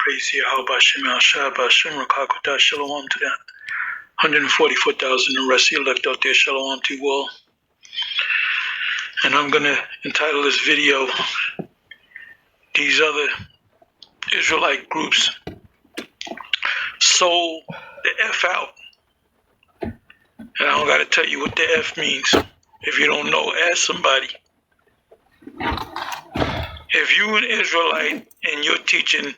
praise Yahweh Shem Al Shah Shem Rakakuta Shalom to that 144,000 the rest of you left out there. Shalom to you all. And I'm going to entitle this video, These Other Israelite Groups Sold the F Out. And I don't got to tell you what the F means. If you don't know, ask somebody. If you're an Israelite and you're teaching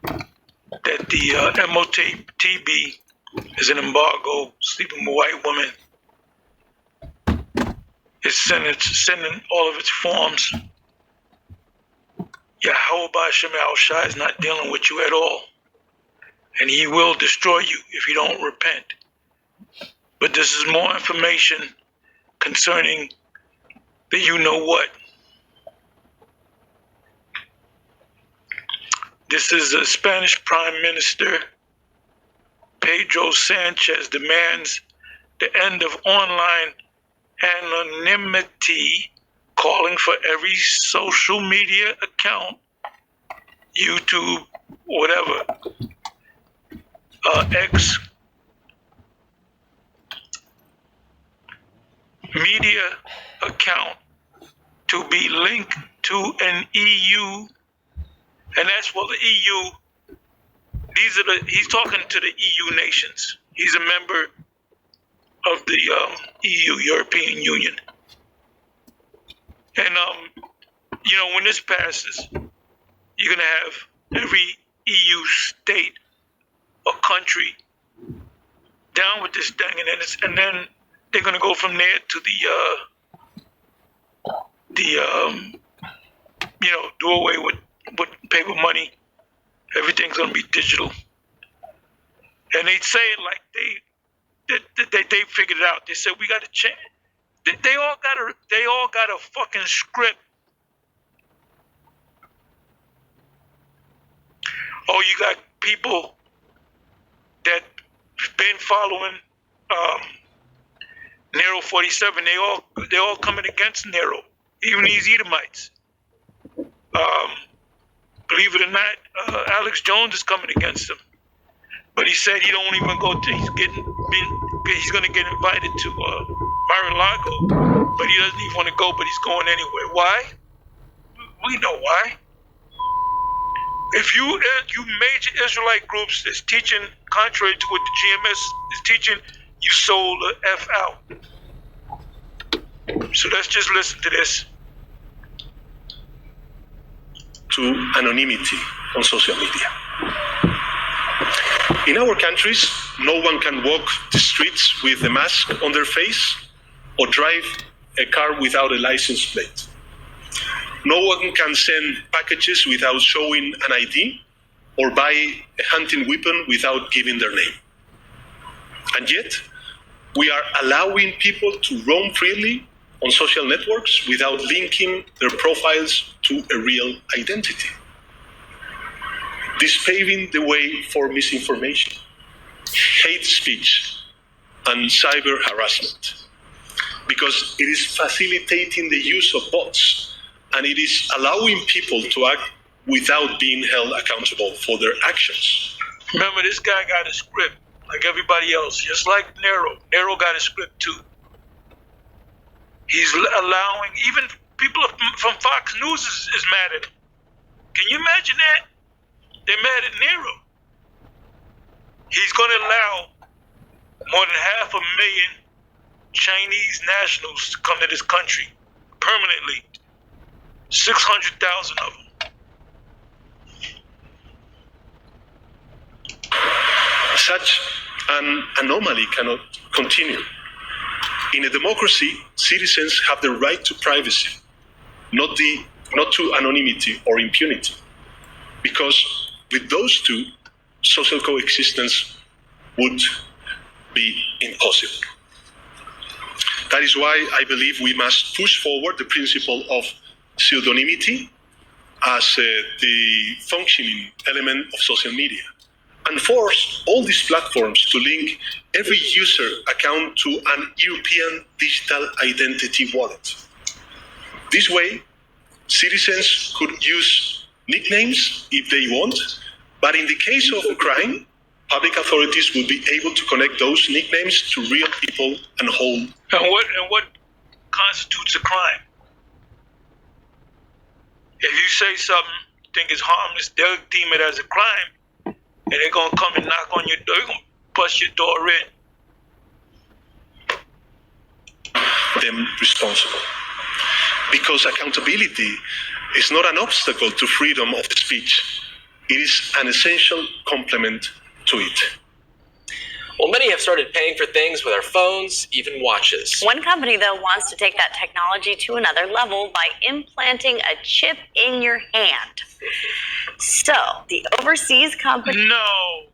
that the MOTB is an embargo, sleeping with white women, is sending all of its forms, Yahweh Shem Al Shah is not dealing with you at all. And he will destroy you if you don't repent. But this is more information concerning the you-know-what. This is the Spanish Prime Minister, Pedro Sanchez, demands the end of online anonymity, calling for every social media account, YouTube, whatever, X, media account to be linked to an EU, and that's for the EU. He's talking to the EU nations. He's a member of the EU, European Union. And when this passes, you're gonna have every EU state or country down with this thing, and then they're gonna go from there to do away with paper money. Everything's gonna be digital. And they say it like they figured it out. They said we gotta change. They all got a fucking script. Oh, you got people that been following Nero 47. They all coming against Nero, even these Edomites. Believe it or not, Alex Jones is coming against him. But he said he don't even go to. He's going to get invited to Mar-a-Lago, but he doesn't even want to go. But he's going anyway. Why? We know why. If you major Israelite groups is teaching contrary to what the GMS is teaching, you sold the F out. So let's just listen to this. To anonymity on social media. In our countries, no one can walk the streets with a mask on their face or drive a car without a license plate. No one can send packages without showing an ID or buy a hunting weapon without giving their name. And yet, we are allowing people to roam freely on social networks without linking their profiles to a real identity. This paving the way for misinformation, hate speech, and cyber harassment, because it is facilitating the use of bots, and it is allowing people to act without being held accountable for their actions. Remember, this guy got a script like everybody else, just like Nero. Nero got a script too. He's allowing, even people from Fox News is mad at him. Can you imagine that? They're mad at Nero. He's going to allow more than 500,000 Chinese nationals to come to this country permanently. 600,000 of them. Such an anomaly cannot continue. In a democracy, citizens have the right to privacy, not to anonymity or impunity, because with those two, social coexistence would be impossible. That is why I believe we must push forward the principle of pseudonymity as the functioning element of social media, and force all these platforms to link every user account to an European digital identity wallet. This way, citizens could use nicknames if they want, But in the case of a crime, public authorities will be able to connect those nicknames to real people and hold. And what constitutes a crime? If you say something, think it's harmless, they'll deem it as a crime, and they're gonna come and knock on your door. They're gonna bust your door in. Them responsible. Because accountability is not an obstacle to freedom of speech. It is an essential complement to it. Well, many have started paying for things with our phones, even watches. One company, though, wants to take that technology to another level by implanting a chip in your hand. So, the overseas company... No.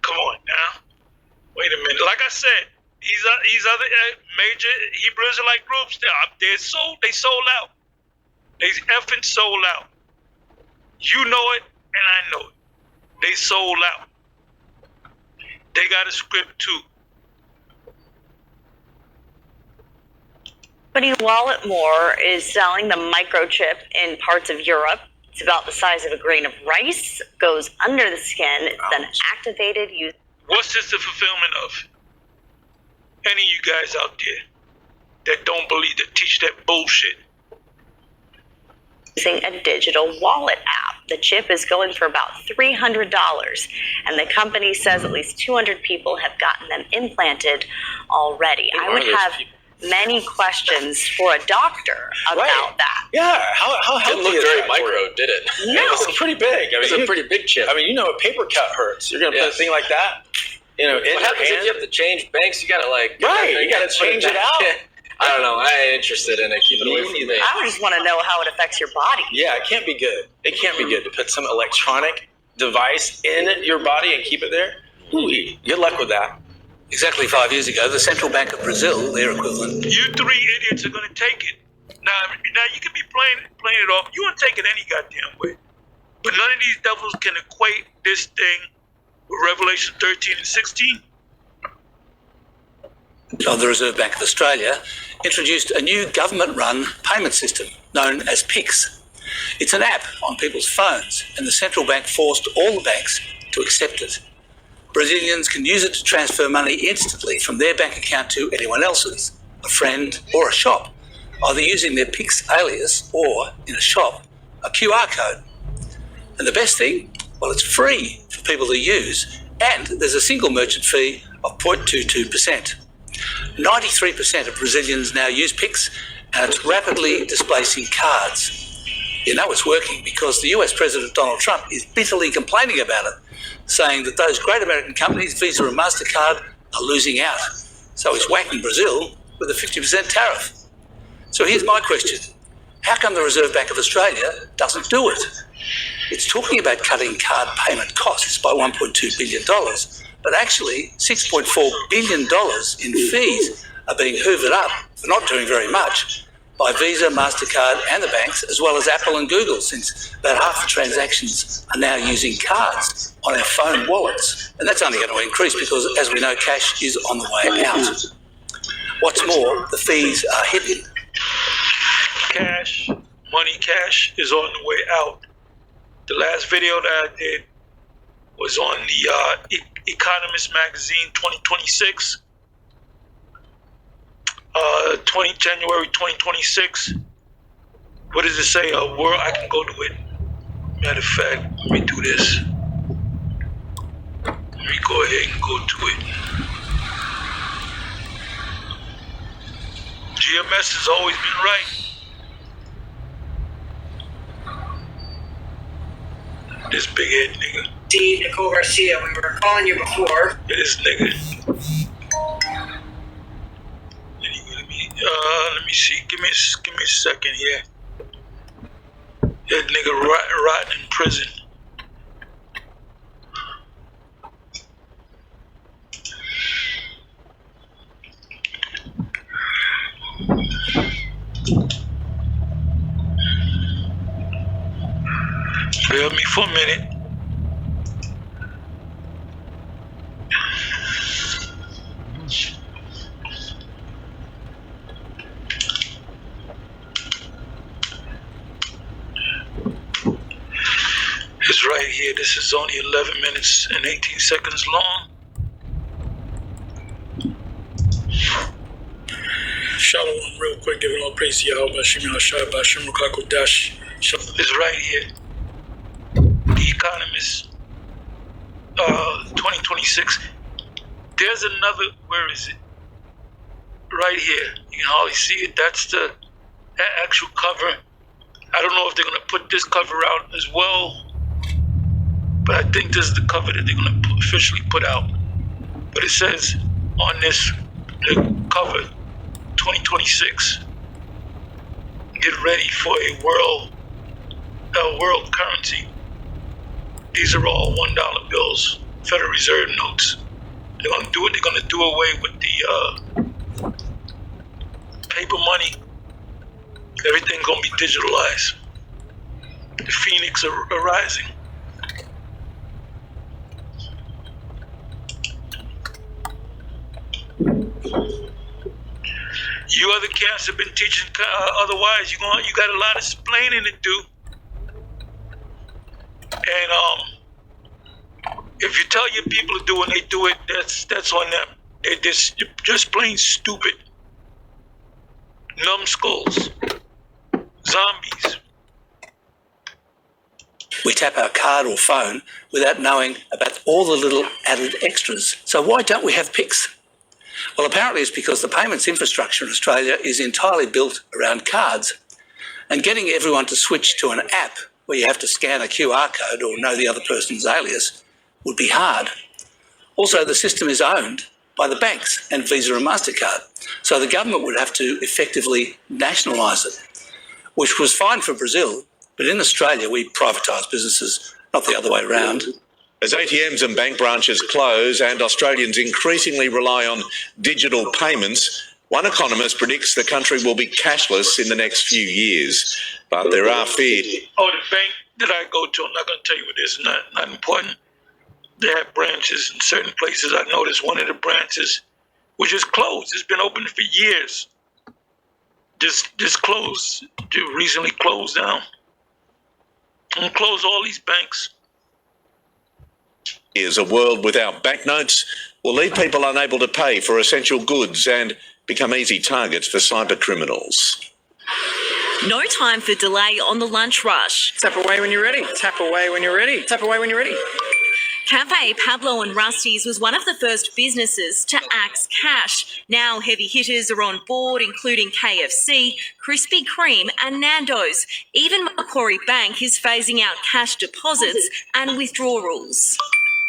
Come on now. Wait a minute. Like I said, these other major Hebrew Israelite groups, they sold out. They effing sold out. You know it, and I know it. They sold out. They got a script too. Company Walletmore is selling the microchip in parts of Europe. It's about the size of a grain of rice, goes under the skin, it's then activated using... What's this the fulfillment of? Any of you guys out there that don't believe, that teach that bullshit? Using a digital wallet app. The chip is going for about $300, and the company says at least 200 people have gotten them implanted already. I would have many questions for a doctor about that. Yeah, how healthy Didn't look is very that micro, did it? No. It was pretty big. I mean, It's a pretty big chip. I mean, a paper cut hurts. You're gonna put a thing like that, in What your happens hand. if you have to change banks? You gotta get that Right, thing you gotta and put change it back. out. I don't know. I ain't interested in it. Keep it away from me. I just want to know how it affects your body. Yeah, it can't be good. It can't be good to put some electronic device in your body and keep it there. Ooh, good luck with that. Exactly 5 years ago, the Central Bank of Brazil, their equivalent. You three idiots are gonna take it. Now you can be playing it off. You won't take it any goddamn way. But none of these devils can equate this thing with Revelation 13 and 16. Of the Reserve Bank of Australia introduced a new government-run payment system known as PIX. It's an app on people's phones, and the central bank forced all the banks to accept it. Brazilians can use it to transfer money instantly from their bank account to anyone else's, a friend or a shop, either using their PIX alias or, in a shop, a QR code. And the best thing? Well, it's free for people to use, and there's a single merchant fee of 0.22%. 93% of Brazilians now use PIX, and it's rapidly displacing cards. You know it's working because the US President Donald Trump is bitterly complaining about it, saying that those great American companies, Visa and MasterCard, are losing out. So he's whacking Brazil with a 50% tariff. So here's my question. How come the Reserve Bank of Australia doesn't do it? It's talking about cutting card payment costs by $1.2 billion, but actually $6.4 billion in fees are being hoovered up for not doing very much by Visa, MasterCard and the banks, as well as Apple and Google, since about half the transactions are now using cards on our phone wallets. And that's only going to increase because, as we know, cash is on the way out. What's more, the fees are hidden. Cash is on the way out. The last video that I did was on the Economist Magazine 2026, January 2026. What does it say? A world, I can go to it. Matter of fact, let me do this. Let me go ahead and go to it. GMS has always been right. This big head nigga. D. Nicole Garcia, we were calling you before. This nigga. Let me see. Give me a second here. That nigga rotting in prison. Bear with me for a minute. right here. This is only 11 minutes and 18 seconds long. Shalom, real quick, giving all praise to Yahweh, Bashim Yahshua, Bashim Rukakodash. It's right here. The Economist, 2026. There's another, where is it? Right here. You can hardly see it. That's the actual cover. I don't know if they're going to put this cover out as well, but I think this is the cover that they're going to officially put out. But it says on this, the cover, 2026. Get ready for a world currency. These are all $1 bills, Federal Reserve notes. They're going to do it. They're going to do away with the paper money. Everything's going to be digitalized. The phoenix are rising. You other cats have been teaching otherwise. You got a lot of explaining to do. And if you tell your people to do it and they do it, that's on them. They're just plain stupid. Numbskulls. Zombies. We tap our card or phone without knowing about all the little added extras. So why don't we have PICs? Well, apparently it's because the payments infrastructure in Australia is entirely built around cards. And getting everyone to switch to an app where you have to scan a QR code or know the other person's alias would be hard. Also, the system is owned by the banks and Visa and MasterCard. So the government would have to effectively nationalise it, which was fine for Brazil, but in Australia we privatise businesses, not the other way around. As ATMs and bank branches close and Australians increasingly rely on digital payments, one economist predicts the country will be cashless in the next few years. But there are fears. Oh, the bank that I go to, I'm not going to tell you what it is, not important. They have branches in certain places. I noticed one of the branches was just closed. It's been open for years. Just closed. Just recently closed down. And close all these banks. Is a world without banknotes will leave people unable to pay for essential goods and become easy targets for cyber criminals. No time for delay on the lunch rush. Tap away when you're ready. Tap away when you're ready. Tap away when you're ready. Cafe Pablo and Rusty's was one of the first businesses to axe cash. Now heavy hitters are on board, including KFC, Krispy Kreme and Nando's. Even Macquarie Bank is phasing out cash deposits and withdrawals.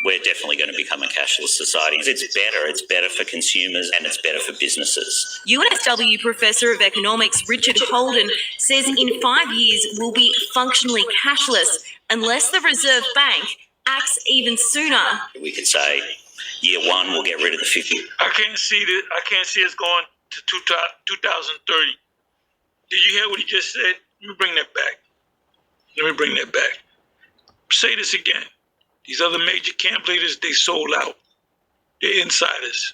We're definitely going to become a cashless society. It's better for consumers and it's better for businesses. UNSW Professor of Economics Richard Holden says in 5 years we'll be functionally cashless unless the Reserve Bank acts even sooner. We could say year one we'll get rid of the 50. I can't see us going to 2030. Did you hear what he just said? Let me bring that back. Say this again. These other major camp leaders, they sold out. They're insiders.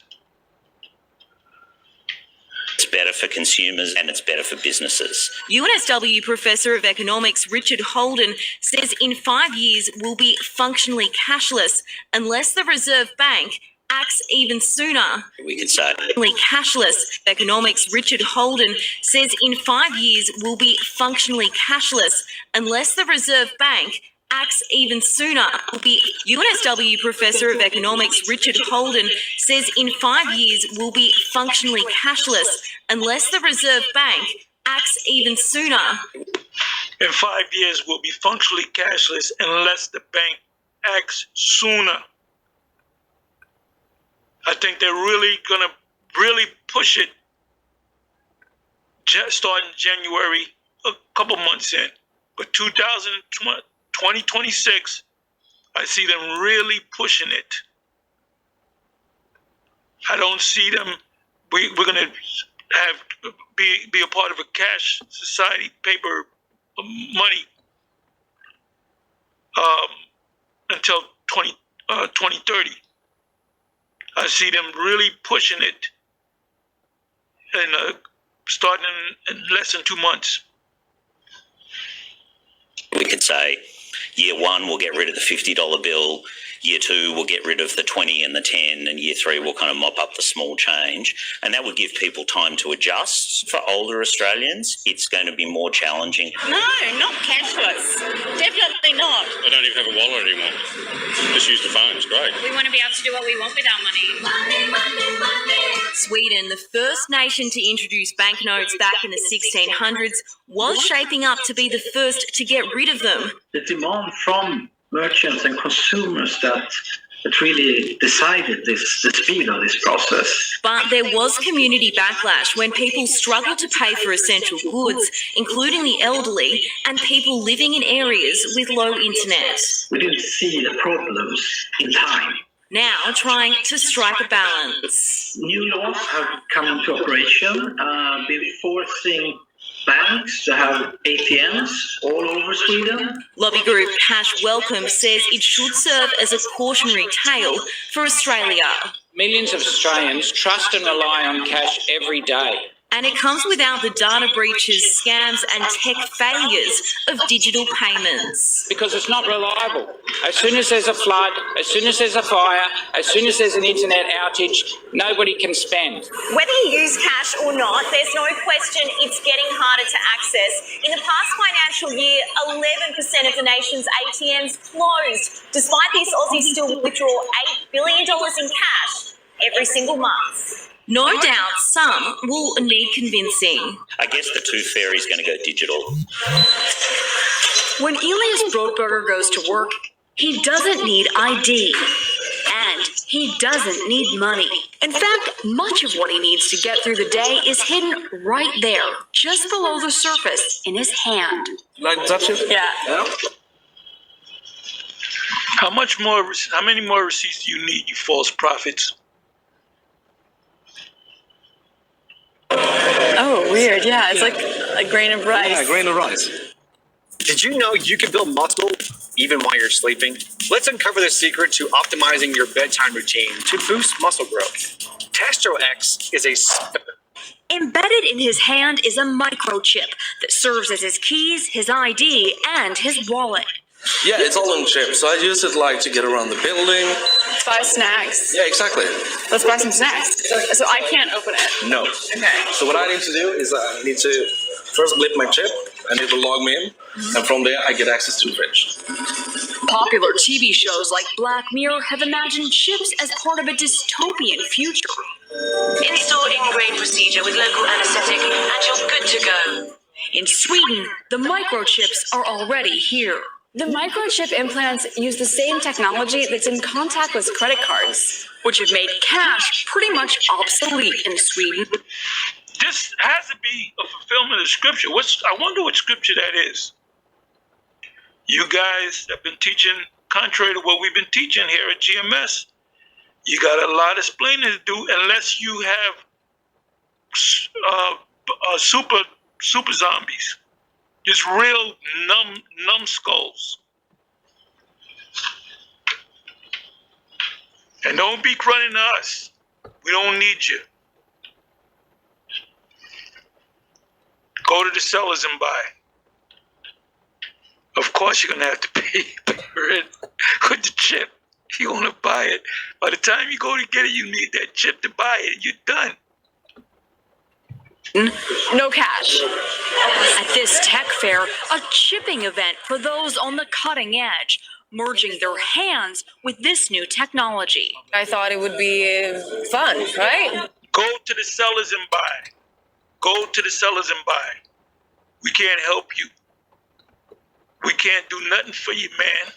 It's better for consumers and it's better for businesses. UNSW Professor of Economics Richard Holden says in 5 years we'll be functionally cashless unless the Reserve Bank acts even sooner. We could say cashless. Economics Richard Holden says in 5 years we'll be functionally cashless unless the Reserve Bank acts even sooner. UNSW Professor of Economics Richard Holden says in 5 years we'll be functionally cashless unless the Reserve Bank acts even sooner. In 5 years we'll be functionally cashless unless the bank acts sooner. I think they're really going to push it starting January, a couple months in. But 2026, I see them really pushing it. I don't see them. We're going to be a part of a cash society, paper money, until 2030. I see them really pushing it, and starting in less than 2 months. We could say, year one, we'll get rid of the $50 bill. Year two, we'll get rid of the 20 and the 10, and year three, we'll kind of mop up the small change. And that would give people time to adjust. For older Australians, it's going to be more challenging. No, not cashless. Definitely not. I don't even have a wallet anymore. Just use the phone. It's great. We want to be able to do what we want with our money. Sweden, the first nation to introduce banknotes back in the 1600s, was shaping up to be the first to get rid of them. The demand from merchants and consumers that really decided the speed of this process. But there was community backlash when people struggled to pay for essential goods, including the elderly and people living in areas with low internet. We didn't see the problems in time. Now trying to strike a balance. New laws have come into operation, been forcing banks to have ATMs all over Sweden. Lobby group Cash Welcome says it should serve as a cautionary tale for Australia. Millions of Australians trust and rely on cash every day. And it comes without the data breaches, scams and tech failures of digital payments. Because it's not reliable. As soon as there's a flood, as soon as there's a fire, as soon as there's an internet outage, nobody can spend. Whether you use cash or not, there's no question it's getting harder to access. In the past financial year, 11% of the nation's ATMs closed. Despite this, Aussies still withdraw $8 billion in cash every single month. No doubt some will need convincing. I guess the tooth fairy is going to go digital. When Elias Brotberger goes to work, he doesn't need ID. And he doesn't need money. In fact, much of what he needs to get through the day is hidden right there, just below the surface, in his hand. Like touch it? Yeah. How many more receipts do you need, you false prophets? Oh, weird. Yeah, it's like a grain of rice. Yeah, a grain of rice. Did you know you can build muscle even while you're sleeping? Let's uncover the secret to optimizing your bedtime routine to boost muscle growth. TestroX is a... Embedded in his hand is a microchip that serves as his keys, his ID, and his wallet. Yeah, it's all on chip. So I use it like to get around the building. Buy snacks. Yeah, exactly. Let's buy some snacks. So I can't open it. No. Okay. So what I need to do is I need to first blip my chip, and it will log me in, and from there I get access to the fridge. Popular TV shows like Black Mirror have imagined chips as part of a dystopian future. Install in-grain procedure with local anesthetic, and you're good to go. In Sweden, the microchips are already here. The microchip implants use the same technology that's in contactless credit cards, which have made cash pretty much obsolete in Sweden. This has to be a fulfillment of scripture. I wonder what scripture that is. You guys have been teaching contrary to what we've been teaching here at GMS. You got a lot of explaining to do unless you have super zombies. Just real numbskulls. And don't be running to us. We don't need you. Go to the sellers and buy. Of course you're going to have to pay for it with the chip. You want to buy it. By the time you go to get it, you need that chip to buy it. You're done. No cash. At this tech fair, a chipping event for those on the cutting edge, merging their hands with this new technology. I thought it would be fun, right? Go to the sellers and buy. Go to the sellers and buy. We can't help you. We can't do nothing for you, man.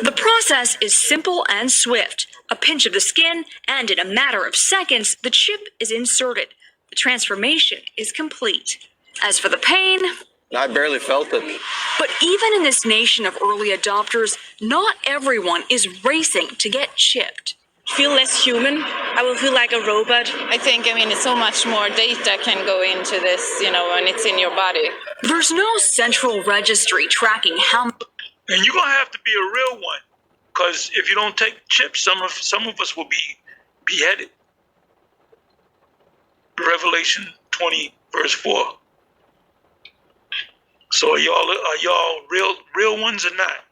The process is simple and swift. A pinch of the skin, and in a matter of seconds, the chip is inserted. The transformation is complete. As for the pain, I barely felt it. But even in this nation of early adopters, not everyone is racing to get chipped. Feel less human. I will feel like a robot. I think, so much more data can go into this, when it's in your body. There's no central registry tracking how... And you're going to have to be a real one. Because if you don't take chips, some of us will be beheaded. Revelation 20, verse 4. So are y'all real ones or not?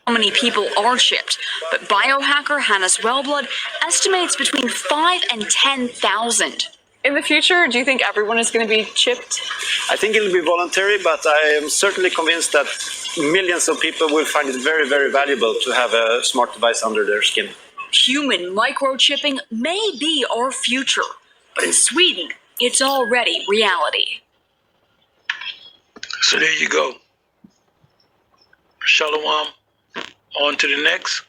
How many people are chipped, but biohacker Hannes Wellblood estimates between 5 and 10,000. In the future, do you think everyone is going to be chipped? I think it'll be voluntary, but I am certainly convinced that millions of people will find it very, very valuable to have a smart device under their skin. Human microchipping may be our future, but in Sweden, it's already reality. So there you go. Shalom. On to the next.